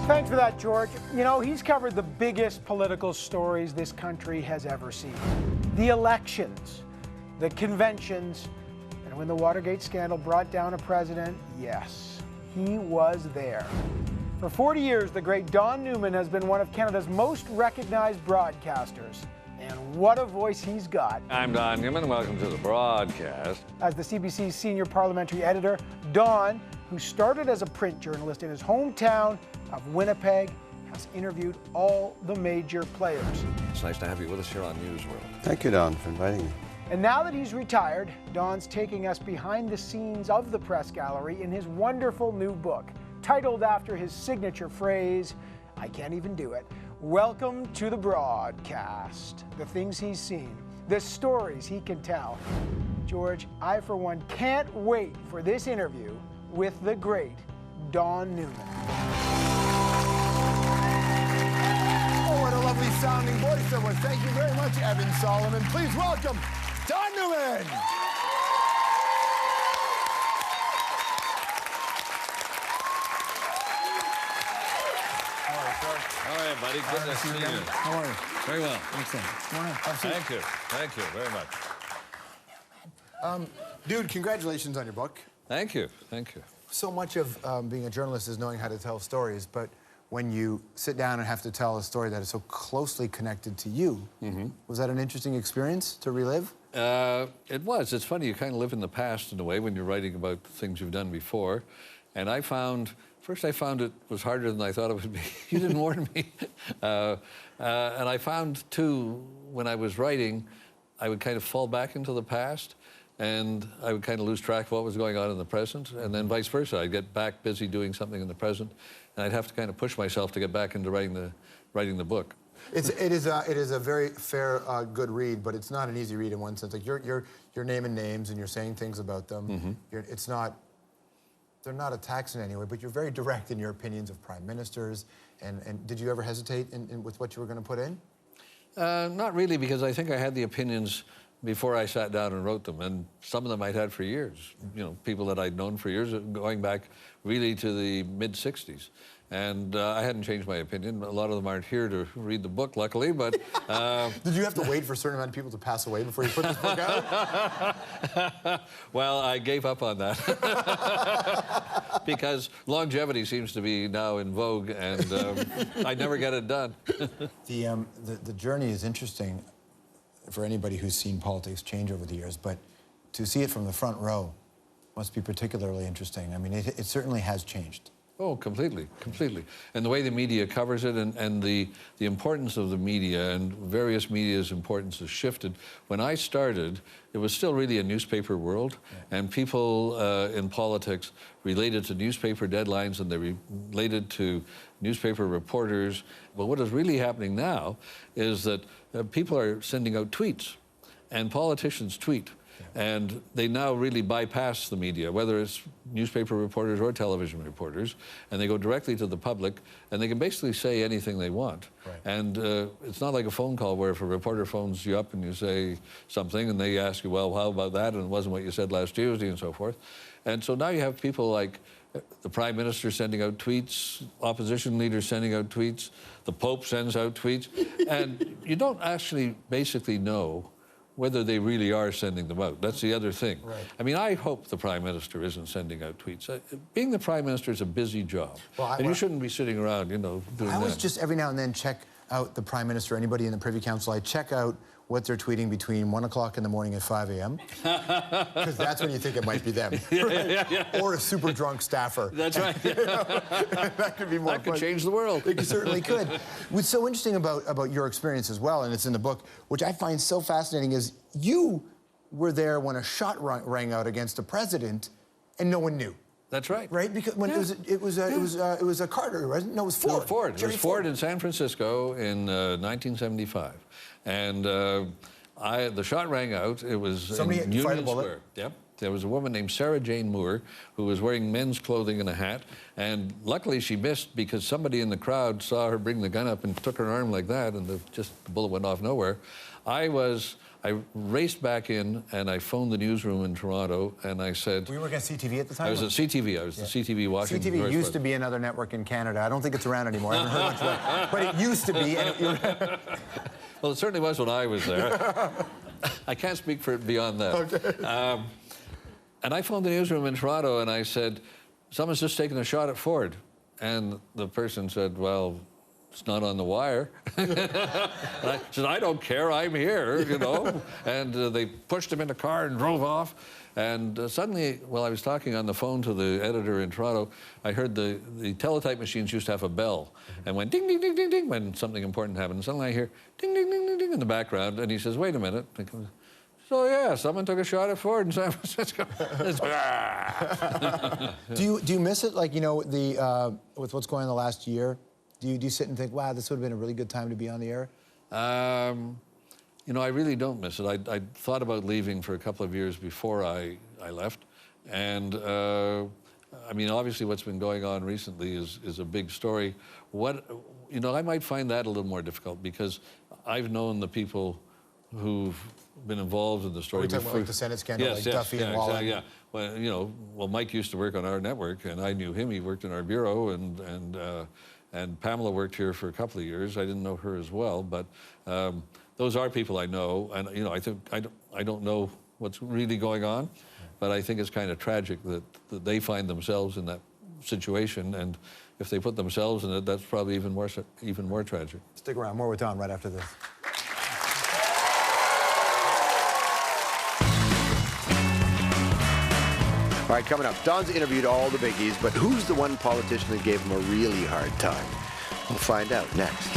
Thanks for that, George. You know, he's covered the biggest political stories this country has ever seen. The elections, the conventions, and when the Watergate scandal brought down a president, yes, he was there. For 40 years, the great Don Newman has been one of Canada's most recognized broadcasters. And what a voice he's got. I'm Don Newman. Welcome to the broadcast. As the CBC's senior parliamentary editor, Don, who started as a print journalist in his hometown of Winnipeg, has interviewed all the major players. It's nice to have you with us here on Newsworld. Thank you, Don, for inviting me. And now that he's retired, Don's taking us behind the scenes of the press gallery in his wonderful new book, titled after his signature phrase, I can't even do it. Welcome to the broadcast. The things he's seen, the stories he can tell. George, I for one can't wait for this interview with the great Don Newman. Oh, what a lovely sounding voice that was. Thank you very much, Evan Solomon. Please welcome Don Newman. All right, buddy. Good to see you. How are you? Very well. Excellent. Thank you. Thank you very much. Dude, congratulations on your book. Thank you. Thank you. So much of being a journalist is knowing how to tell stories, but when you sit down and have to tell a story that is so closely connected to you, was that an interesting experience to relive? It was. It's funny. You kind of live in the past in a way when you're writing about things you've done before. And I found it was harder than I thought it would be. You didn't warn me. And I found, too, when I was writing, I would kind of fall back into the past, and I would kind of lose track of what was going on in the present, and then vice versa. I'd get back busy doing something in the present, and I'd have to kind of push myself to get back into writing the book. It is a very fair, good read, but it's not an easy read in one sense. Like you're naming names and you're saying things about them. They're not attacks in any way, but you're very direct in your opinions of prime ministers. And did you ever hesitate with what you were going to put in? Not really, because I think I had the opinions before I sat down and wrote them, and some of them I'd had for years. You know, people that I'd known for years, going back really to the mid-'60s. And I hadn't changed my opinion. A lot of them aren't here to read the book, luckily, but... Did you have to wait for a certain amount of people to pass away before you put this book out? Well, I gave up on that. Because longevity seems to be now in vogue, and I never get it done. The journey is interesting for anybody who's seen politics change over the years, but to see it from the front row must be particularly interesting. I mean, it certainly has changed. Oh, completely, completely. And the way the media covers it and the importance of the media and various media's importance has shifted. When I started, it was still really a newspaper world, and people in politics related to newspaper deadlines and they related to newspaper reporters. But what is really happening now is that people are sending out tweets, and politicians tweet. And they now really bypass the media, whether it's newspaper reporters or television reporters, and they go directly to the public, and they can basically say anything they want. Right. And it's not like a phone call where if a reporter phones you up and you say something, and they ask you, well, how about that? And it wasn't what you said last Tuesday, and so forth. And so now you have people like the Prime Minister sending out tweets, opposition leaders sending out tweets, the Pope sends out tweets, and you don't actually basically know whether they really are sending them out. That's the other thing. Right. I mean, I hope the Prime Minister isn't sending out tweets. Being the Prime Minister is a busy job. And you shouldn't be sitting around, you know, doing that. I always just every now and then check out the Prime Minister, anybody in the Privy Council. I check out what they're tweeting between 1 o'clock in the morning and 5 a.m. Because that's when you think it might be them. Or a super drunk staffer. That's right. That could be more fun. That could change the world. It certainly could. What's so interesting about your experience as well, and it's in the book, which I find so fascinating, is you were there when a shot rang out against a president and no one knew. That's right. Right? Because when it was a Carter, wasn't it? No, it was Ford. Ford. It was Ford in San Francisco in 1975. And the shot rang out. It was somebody in had to fight a Union bullet. Square. Yep. there was a woman named Sarah Jane Moore who was wearing men's clothing and a hat, and luckily she missed because somebody in the crowd saw her bring the gun up and took her arm like that, and the bullet went off nowhere. I raced back in and I phoned the newsroom in Toronto and I said... Were you working at CTV at the time? I was at CTV. I was the CTV Washington. CTV used to be another network in Canada. I don't think it's around anymore. I haven't heard much about it. But it used to be. Well, it certainly was when I was there. I can't speak for it beyond that. Okay. And I phoned the newsroom in Toronto and I said, someone's just taken a shot at Ford. And the person said, well, it's not on the wire. And I said, I don't care, I'm here, you know. And they pushed him in the car and drove off. And suddenly, while I was talking on the phone to the editor in Toronto, I heard the teletype machines used to have a bell. And went ding, ding, ding, ding, ding, when something important happened. And suddenly I hear ding, ding, ding, ding, ding in the background. And he says, wait a minute. So yeah, someone took a shot at Ford in San Francisco. Do you miss it? Like, you know, with what's going on the last year? Do you sit and think, wow, this would have been a really good time to be on the air? You know, I really don't miss it. I thought about leaving for a couple of years before I left. And, I mean, obviously what's been going on recently is a big story. You know, I might find that a little more difficult because I've known the people who've been involved in the story. Are we talking about like the Senate scandal, like Duffy and Waller? Exactly, yeah. Well, you know, Mike used to work on our network, and I knew him. He worked in our bureau, and Pamela worked here for a couple of years. I didn't know her as well, but those are people I know, and you know, I don't know what's really going on, but I think it's kind of tragic that they find themselves in that situation, and if they put themselves in it, that's probably even more tragic. Stick around. More with Don right after this. All right, coming up, Don's interviewed all the biggies, but who's the one politician that gave him a really hard time? We'll find out next.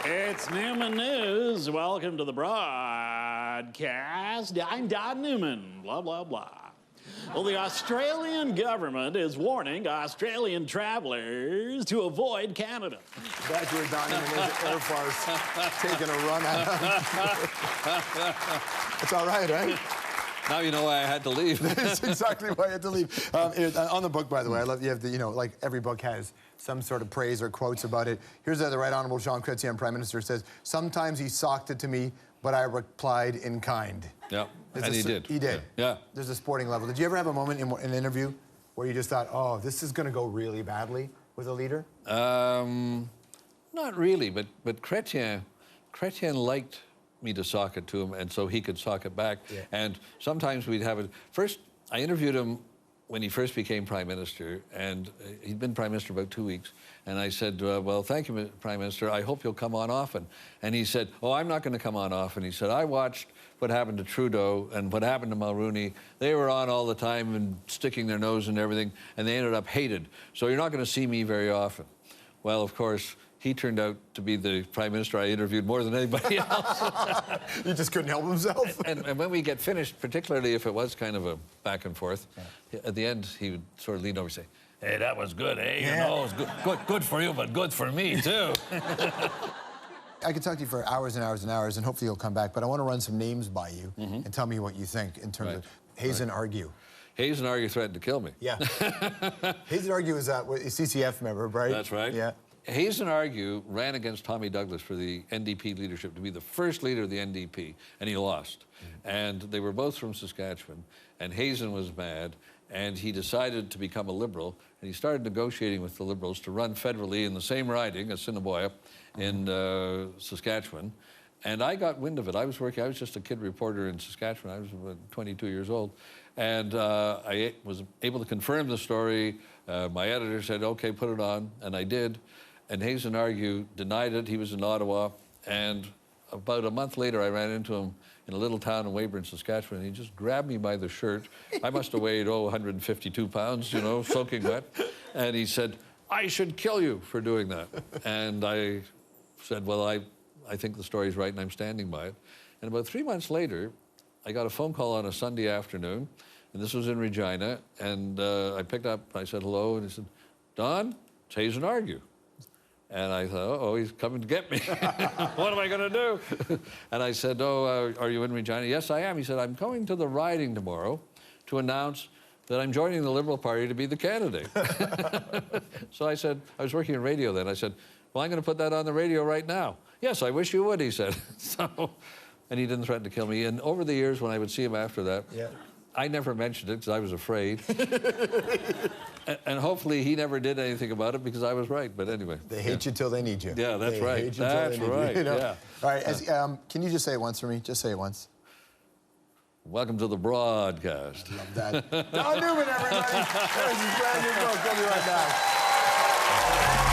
It's Newman News. Welcome to the broadcast. I'm Don Newman. Blah, blah, blah. Well, the Australian government is warning Australian travelers to avoid Canada. That's where Don Newman is at Air Force, taking a run at him. It's all right, right? Now you know why I had to leave. That's exactly why I had to leave. On the book, by the way, I love you have the, you know, like every book has some sort of praise or quotes about it. Here's the Right Honorable Jean Chrétien, Prime Minister, says, sometimes he socked it to me, but I replied in kind. Yeah, and he did. He did. Yeah. There's a sporting level. Did you ever have a moment in an interview where you just thought, oh, this is going to go really badly with a leader? Not really, but Chrétien liked me to sock it to him, and so he could sock it back. Yeah. And sometimes we'd have it. First, I interviewed him when he first became Prime Minister, and he'd been Prime Minister about 2 weeks. And I said, well, thank you, Prime Minister. I hope you'll come on often. And he said, oh, I'm not going to come on often. He said, I watched what happened to Trudeau and what happened to Mulroney. They were on all the time and sticking their nose in everything, and they ended up hated. So you're not going to see me very often. Well, of course, he turned out to be the Prime Minister I interviewed more than anybody else. He just couldn't help himself. And when we get finished, particularly if it was kind of a back and forth, at the end, he would sort of lean over and say, hey, that was good, eh? Yeah. You know, it was good for you, but good for me, too. I could talk to you for hours and hours and hours, and hopefully you'll come back, but I want to run some names by you and tell me what you think in terms of Hayes and Argue. Hayes and Argue threatened to kill me. Yeah. Hayes and Argue is a CCF member, right? That's right. Yeah. Hayes and Argue ran against Tommy Douglas for the NDP leadership, to be the first leader of the NDP, and he lost. And they were both from Saskatchewan, and Hazen was mad, and he decided to become a Liberal, and he started negotiating with the Liberals to run federally in the same riding, Assiniboia, in Saskatchewan. And I got wind of it. I was just a kid reporter in Saskatchewan. I was about 22 years old. And I was able to confirm the story. My editor said, okay, put it on, and I did. And Hayes and Argue denied it. He was in Ottawa. And about a month later, I ran into him in a little town in Weyburn, Saskatchewan. And he just grabbed me by the shirt. I must have weighed, 152 pounds, you know, soaking wet. And he said, I should kill you for doing that. And I said, well, I think the story's right, and I'm standing by it. And about 3 months later, I got a phone call on a Sunday afternoon, and this was in Regina. And I picked up, I said hello, and he said, Don, Taze and argue. And I thought, oh, he's coming to get me. What am I going to do? And I said, oh, are you in Regina? Yes, I am. He said, I'm going to the riding tomorrow to announce that I'm joining the Liberal Party to be the candidate. So I said, I was working in radio then. I said, well, I'm going to put that on the radio right now. Yes, I wish you would, he said. And he didn't threaten to kill me. And over the years, when I would see him after that, I never mentioned it because I was afraid. And hopefully he never did anything about it because I was right. But anyway. They hate you till they need you. Yeah, that's right. That's right, yeah. All right, can you just say it once for me? Just say it once. Welcome to the broadcast. Love that. Don Newman, everybody. There's his brand new book. We'll be right back.